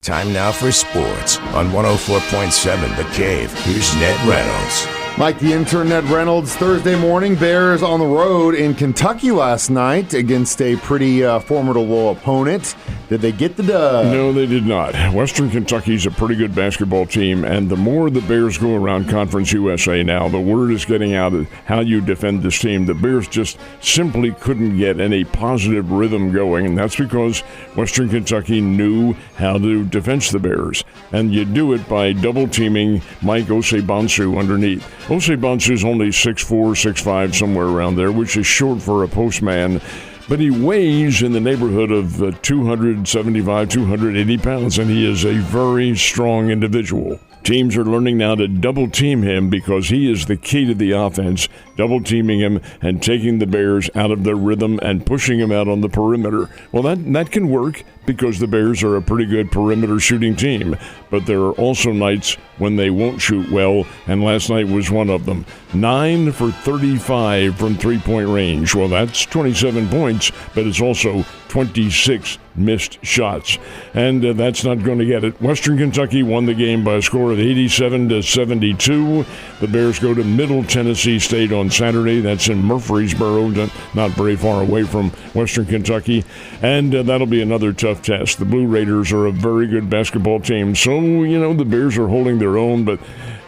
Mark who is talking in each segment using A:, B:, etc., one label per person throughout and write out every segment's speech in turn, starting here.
A: Time now for sports on 104.7 The Cave. Here's Ned Reynolds.
B: Mike the intern, Ned Reynolds. Thursday morning, Bears on the road in Kentucky last night against a pretty formidable opponent. Did they get the dub?
C: No, they did not. Western Kentucky's a pretty good basketball team, and the more the Bears go around Conference USA now, the word is getting out of how you defend this team. The Bears just simply couldn't get any positive rhythm going, and that's because Western Kentucky knew how to defend the Bears. And you do it by double-teaming Mike Osei-Bonsu underneath. Osei-Bonsu's only 6'4", 6'5", somewhere around there, which is short for a postman. But he weighs in the neighborhood of 275, 280 pounds, and he is a very strong individual. Teams are learning now to double-team him because he is the key to the offense, double-teaming him and taking the Bears out of their rhythm and pushing him out on the perimeter. Well, that can work because the Bears are a pretty good perimeter shooting team, but there are also nights when they won't shoot well, and last night was one of them. 9 for 35 from three-point range. Well, that's 27 points, but it's also 26 missed shots, and that's not going to get it. Western Kentucky won the game by a score of 87-72. The Bears go to Middle Tennessee State on Saturday. That's in Murfreesboro, not very far away from Western Kentucky, and that'll be another tough test. The Blue Raiders are a very good basketball team, so, the Bears are holding their own, but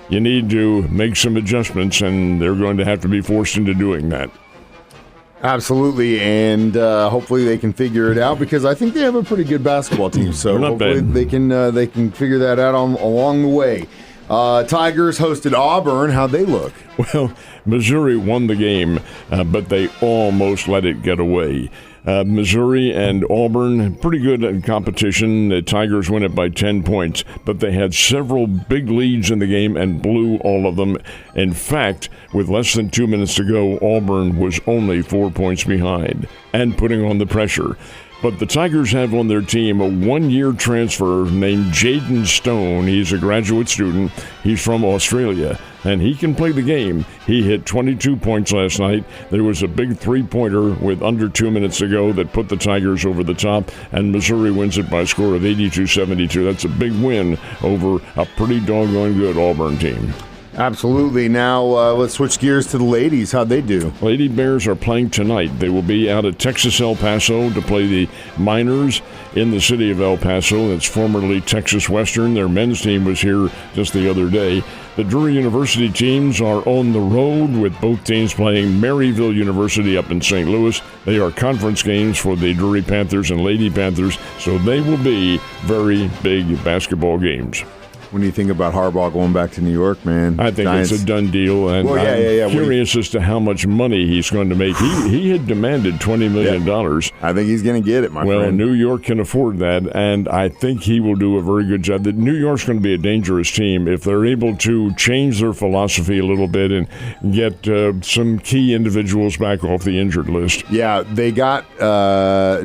C: you need to make some adjustments, and they're going to have to be forced into doing that.
B: Absolutely, and hopefully they can figure it out because I think they have a pretty good basketball team. So hopefully they can figure that out along the way. Tigers hosted Auburn. How'd they look?
C: Well, Missouri won the game, but they almost let it get away. Missouri and Auburn, pretty good in competition. The Tigers win it by 10 points, but they had several big leads in the game and blew all of them. In fact, with less than 2 minutes to go, Auburn was only 4 points behind and putting on the pressure. But the Tigers have on their team a one-year transfer named Jaden Stone. He's a graduate student. He's from Australia, and he can play the game. He hit 22 points last night. There was a big three-pointer with under 2 minutes to go that put the Tigers over the top, and Missouri wins it by a score of 82-72. That's a big win over a pretty doggone good Auburn team.
B: Absolutely. Now let's switch gears to the ladies. How'd they do?
C: Lady Bears are playing tonight. They will be out at Texas El Paso to play the Miners in the city of El Paso. That's formerly Texas Western. Their men's team was here just the other day. The Drury University teams are on the road with both teams playing Maryville University up in St. Louis. They are conference games for the Drury Panthers and Lady Panthers, so they will be very big basketball games.
B: When you think about Harbaugh going back to New York, man,
C: I think Giants. It's a done deal, and I'm curious as to how much money he's going to make. He had demanded $20 million.
B: I think he's going to get it, my friend.
C: Well, New York can afford that, and I think he will do a very good job. New York's going to be a dangerous team if they're able to change their philosophy a little bit and get some key individuals back off the injured list.
B: Yeah, they got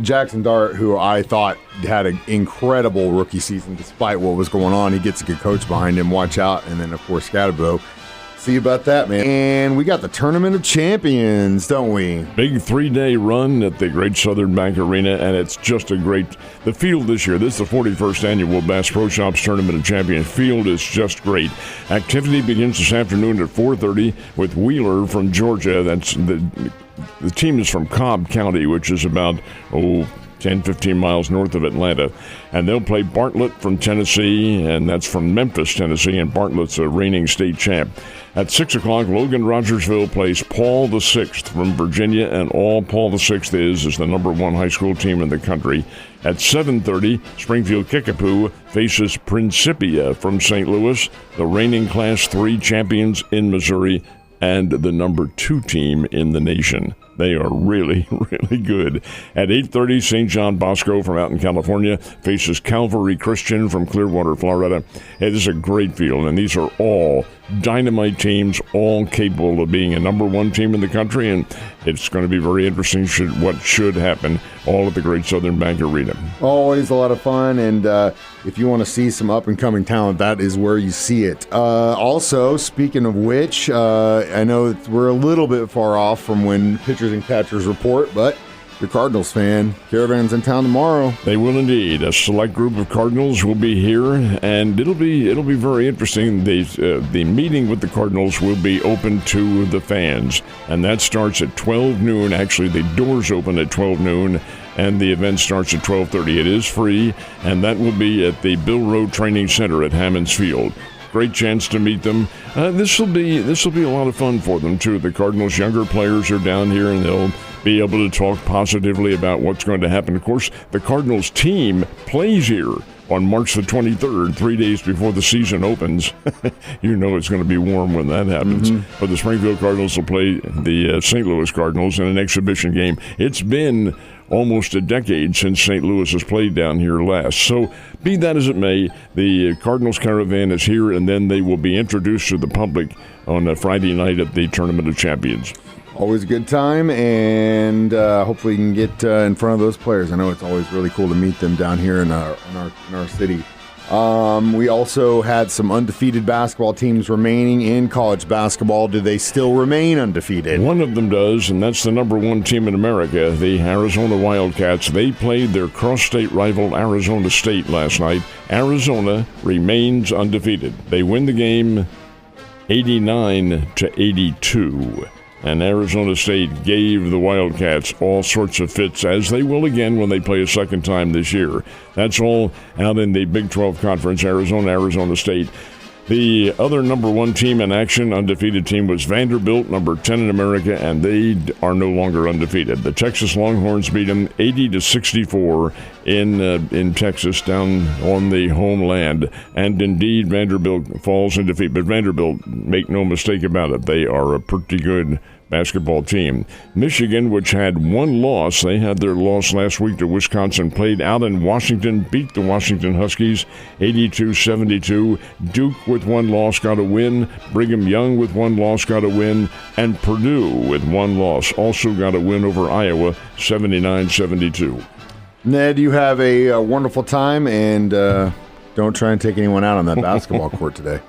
B: Jackson Dart, who I thought had an incredible rookie season despite what was going on. He gets a good coach behind him. Watch out. And then, of course, Scatterbo. See about that, man. And we got the Tournament of Champions, don't we?
C: Big 3-day run at the Great Southern Bank Arena, and it's just the field this year. This is the 41st annual Bass Pro Shops Tournament of Champions. Field is just great. Activity begins this afternoon at 4:30 with Wheeler from Georgia. That's the team is from Cobb County, which is about 10, 15 miles north of Atlanta. And they'll play Bartlett from Tennessee, and that's from Memphis, Tennessee, and Bartlett's a reigning state champ. At 6 o'clock, Logan Rogersville plays Paul VI from Virginia, and all Paul VI is the number one high school team in the country. At 7:30, Springfield Kickapoo faces Principia from St. Louis, the reigning Class 3 champions in Missouri, and the number 2 team in the nation. They are really, really good. At 8:30, St. John Bosco from out in California faces Calvary Christian from Clearwater, Florida. It is a great field, and these are all dynamite teams, all capable of being a number one team in the country, and it's going to be very interesting what should happen all at the Great Southern Bank Arena.
B: Always a lot of fun, and if you want to see some up-and-coming talent, that is where you see it. Also, speaking of which, I know we're a little bit far off from when pitchers and catchers report, but If you're a Cardinals fan, Caravan's in town tomorrow.
C: They will indeed. A select group of Cardinals will be here, and it'll be very interesting. The meeting with the Cardinals will be open to the fans, and that starts at 12 noon. Actually, the doors open at 12 noon, and the event starts at 12:30. It is free, and that will be at the Bill Rowe Training Center at Hammonds Field. Great chance to meet them. This will be a lot of fun for them too. The Cardinals' younger players are down here, and they'll be able to talk positively about what's going to happen. Of course, the Cardinals team plays here on March the 23rd, 3 days before the season opens. You know it's going to be warm when that happens.
B: Mm-hmm.
C: But the Springfield Cardinals will play the St. Louis Cardinals in an exhibition game. It's been almost a decade since St. Louis has played down here last. So be that as it may, the Cardinals Caravan is here, and then they will be introduced to the public on a Friday night at the Tournament of Champions.
B: Always a good time, and hopefully you can get in front of those players. I know it's always really cool to meet them down here in our city. We also had some undefeated basketball teams remaining in college basketball. Do they still remain undefeated?
C: One of them does, and that's the number one team in America, the Arizona Wildcats. They played their cross-state rival Arizona State last night. Arizona remains undefeated. They win the game 89-82. And Arizona State gave the Wildcats all sorts of fits, as they will again when they play a second time this year. That's all out in the Big 12 Conference, Arizona State. The other number one team in action, undefeated team, was Vanderbilt, number 10 in America, and they are no longer undefeated. The Texas Longhorns beat them 80-64 in Texas, down on the homeland. And indeed, Vanderbilt falls in defeat. But Vanderbilt, make no mistake about it, they are a pretty good basketball team. Michigan, which had one loss, they had their loss last week to Wisconsin, played out in Washington, beat the Washington Huskies 82-72. Duke with one loss got a win. Brigham Young with one loss got a win. And Purdue with one loss also got a win over Iowa 79-72.
B: Ned, you have a wonderful time, and don't try and take anyone out on that basketball court today.